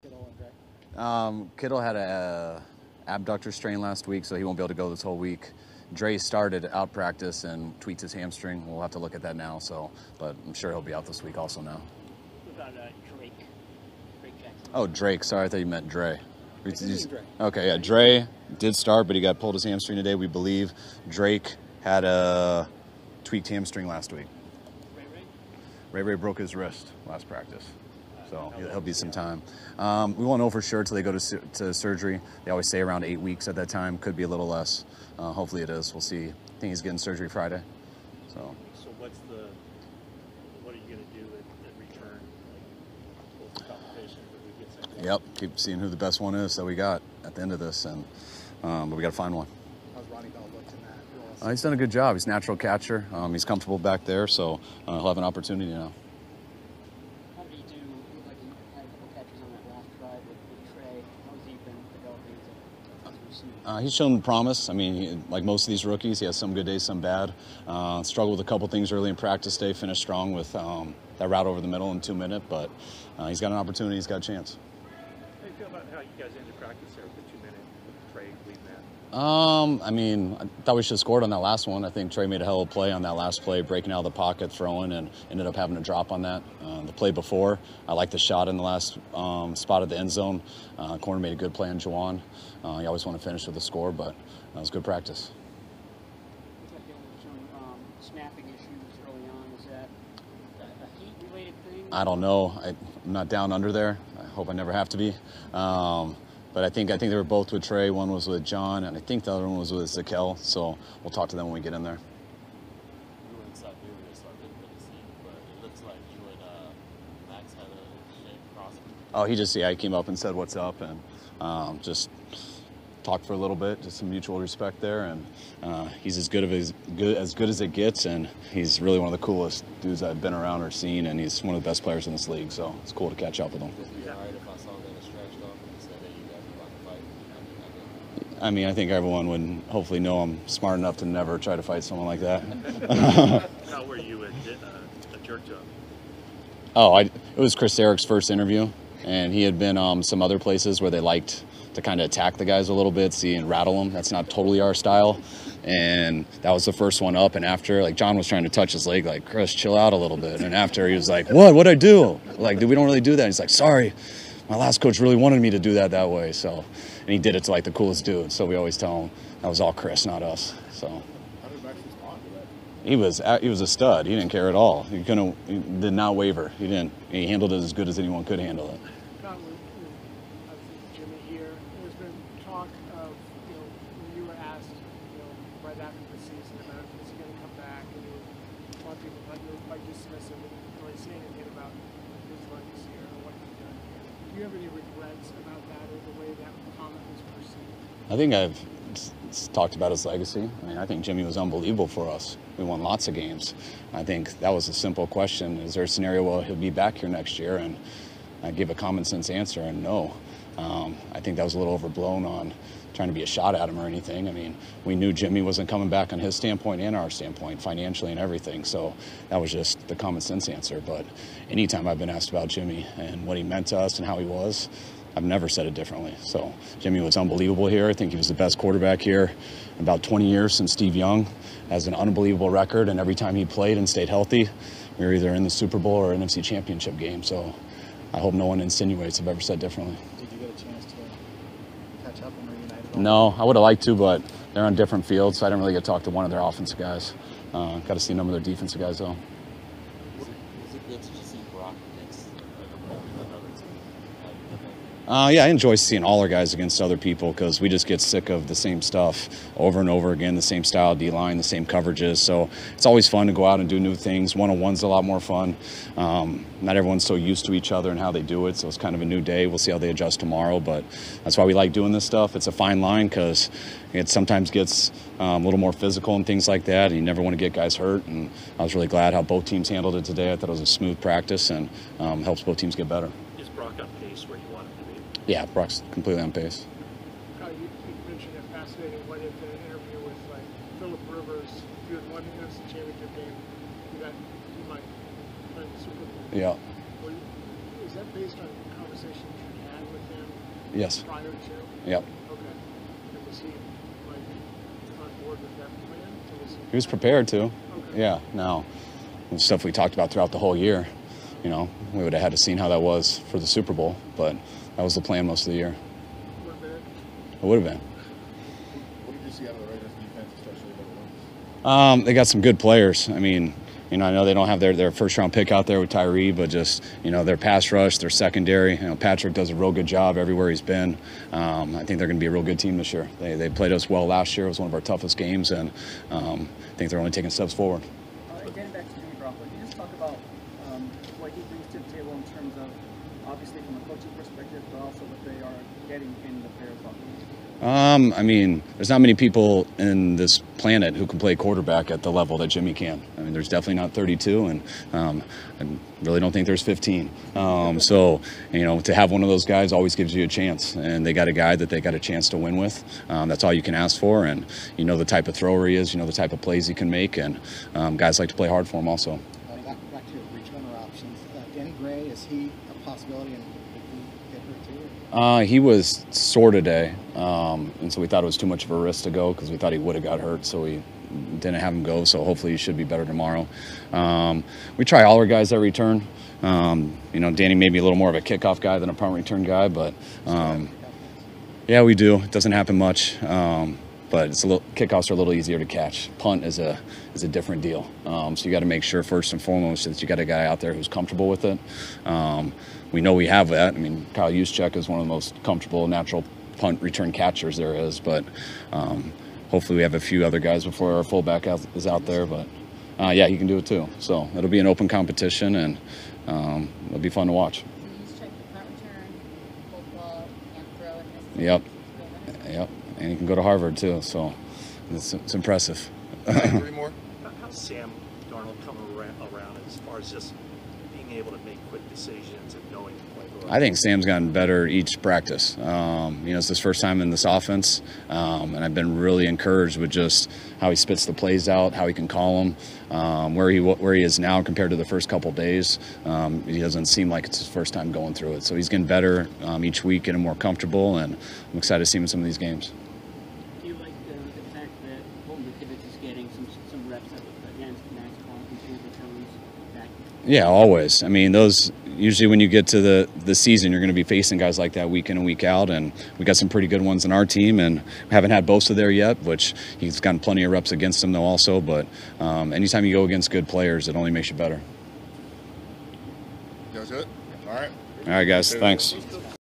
Kittle had a abductor strain last week, so he won't be able to go this whole week. Dre started out practice and tweaked his hamstring. We'll have to look at that now. But I'm sure he'll be out this week also now. What about Drake? Drake Jackson. Oh, Drake. Sorry, I thought you meant Dre. Dre. Okay, yeah. Dre did start, but he got pulled his hamstring today, we believe. Drake had a tweaked hamstring last week. Ray-Ray? Ray-Ray broke his wrist last practice. So he'll be some time. We won't know for sure until they go to surgery. They always say around 8 weeks at that time. Could be a little less. Hopefully it is. We'll see. I think he's getting surgery Friday. So what are you going to do at return? Like, competition, Yep. Keep seeing who the best one is that we got at the end of this, and but we got to find one. How's Ronnie Bell looked in that? He's done a good job. He's a natural catcher. He's comfortable back there, so he'll have an opportunity now. How did he do? Looked like he had a couple catches on that last drive with Trey. How's he been developing as a receiver? He's shown promise. I mean, like most of these rookies, he has some good days, some bad. Struggled with a couple things early in practice day, finished strong with that route over the middle in 2 minutes, but he's got an opportunity, he's got a chance. How do you feel about how you guys ended practice there with the 2 minute with Trey leading that? I mean, I thought we should have scored on that last one. I think Trey made a hell of a play on that last play, breaking out of the pocket, throwing, and ended up having to drop on that. The play before, I liked the shot in the last spot at the end zone. Corner made a good play on Juwan. You always want to finish with a score, but that was good practice. Looks like they were showing snapping issues early on. Is that a heat-related thing? I don't know. I'm not down under there. I hope I never have to be. But I think they were both with Trey. One was with John, and I think the other one was with Zakel. So we'll talk to them when we get in there. We were inside. We were inside. Didn't really see, but it looks like you and Max had a shake cross. Oh, he came up and said what's up, and just talked for a little bit, just some mutual respect there, and he's as good as it gets, and he's really one of the coolest dudes I've been around or seen, and he's one of the best players in this league. So it's cool to catch up with him. Would it be alright if I saw that stretched off and said that you guys were about to fight? I mean, I think everyone would hopefully know I'm smart enough to never try to fight someone like that. How were you a jerk to him? It was Chris Eric's first interview, and he had been some other places where they liked to kind of attack the guys a little bit, see and rattle them. That's not totally our style. And that was the first one up. And after, like, John was trying to touch his leg, like, Chris, chill out a little bit. And after, he was like, what'd I do? Like, we don't really do that. And he's like, sorry, my last coach really wanted me to do that way. So, and he did it to, like, the coolest dude. So we always tell him that was all Chris, not us. So How did Max respond to that? he was a stud. He didn't care at all. He did not waver. He handled it as good as anyone could handle it. Jimmy here. There's been talk of, when you were asked, right after the season about is he going to come back, and a lot of people thought you were quite dismissive and didn't really say anything about his legacy or what he's done here. Do you have any regrets about that or the way that comment was perceived? I think I've talked about his legacy. I mean, I think Jimmy was unbelievable for us. We won lots of games. I think that was a simple question. Is there a scenario where he'll be back here next year? And I gave a common sense answer, and no. I think that was a little overblown on trying to be a shot at him or anything. I mean, we knew Jimmy wasn't coming back on his standpoint and our standpoint, financially and everything. So that was just the common sense answer. But anytime I've been asked about Jimmy and what he meant to us and how he was, I've never said it differently. So Jimmy was unbelievable here. I think he was the best quarterback here in about 20 years since Steve Young. Has an unbelievable record, and every time he played and stayed healthy, we were either in the Super Bowl or NFC Championship game. So I hope no one insinuates I've ever said differently. Did you get a chance to catch up and reunite? No, I would have liked to, but they're on different fields, so I didn't really get to talk to one of their offensive guys. Got to see a number of their defensive guys, though. Was it good to just see Brock against another team? Yeah, I enjoy seeing all our guys against other people because we just get sick of the same stuff over and over again, the same style D-line, the same coverages. So it's always fun to go out and do new things. One-on-one's a lot more fun. Not everyone's so used to each other and how they do it, so it's kind of a new day. We'll see how they adjust tomorrow, but that's why we like doing this stuff. It's a fine line because it sometimes gets a little more physical and things like that, and you never want to get guys hurt. And I was really glad how both teams handled it today. I thought it was a smooth practice and helps both teams get better. Is Brock on pace where you want him to be? Yeah, Brock's completely on pace. You mentioned a fascinating what if an interview with Phillip Rivers. If you had won the NFC Championship game, you might play the Super Bowl. Yeah. Is that based on conversations you had with Yes. prior to? Yep. Okay. And was he like on board with that plan? Or was He was prepared to. Okay. Yeah. Now, the stuff we talked about throughout the whole year, you know, we would have had to seen how that was for the Super Bowl, but that was the plan most of the year. Would have been. It would have been. What did you see out of the Raiders defense, especially the wins? They got some good players. I mean, you know, I know they don't have their first-round pick out there with Tyree, but just, you know, their pass rush, their secondary. You know, Patrick does a real good job everywhere he's been. I think they're going to be a real good team this year. They played us well last year. It was one of our toughest games, and I think they're only taking steps forward. And getting back to Jimmy Garoppolo, can you just talk about what he brings to the table in terms of, obviously from a coaching perspective, but also what they are getting in the players' offense? I mean, there's not many people in this planet who can play quarterback at the level that Jimmy can. I mean, there's definitely not 32, and I really don't think there's 15. So, you know, to have one of those guys always gives you a chance, and they got a guy that they got a chance to win with. That's all you can ask for, and you know the type of thrower he is, you know the type of plays he can make, and guys like to play hard for him also. Back to your returner options. Danny Gray, is he a possibility, and did he get hurt too? He was sore today, and so we thought it was too much of a risk to go because we thought he would have got hurt, so we didn't have him go, so hopefully he should be better tomorrow. We try all our guys that return. You know, Danny may be a little more of a kickoff guy than a punt return guy, but yeah, we do. It doesn't happen much, but kickoffs are a little easier to catch. Punt is a different deal. So you got to make sure first and foremost that you got a guy out there who's comfortable with it. We know we have that. I mean, Kyle Juszczyk is one of the most comfortable, natural punt return catchers there is, but hopefully we have a few other guys before our fullback is out there, but yeah, he can do it too. So it'll be an open competition, and it'll be fun to watch. Check the punt return, football, and throw, and Yep. Yep. And he can go to Harvard too, so it's impressive. Three more. How's Sam Darnold coming around as far as just being able to make quick decisions and knowing the playbook? I think Sam's gotten better each practice. You know, it's his first time in this offense, and I've been really encouraged with just how he spits the plays out, how he can call them, where he is now compared to the first couple days. He doesn't seem like it's his first time going through it, so he's getting better each week, getting more comfortable, and I'm excited to see him in some of these games. Do you like the fact that Holden McKivitz is getting some reps against Max Crosby and returns back? Yeah, always. I mean, those usually when you get to the season, you're going to be facing guys like that week in and week out, and we got some pretty good ones in our team, and we haven't had Bosa there yet, which he's gotten plenty of reps against them though also, but anytime you go against good players, it only makes you better. That was it? All right. All right, guys. Thanks.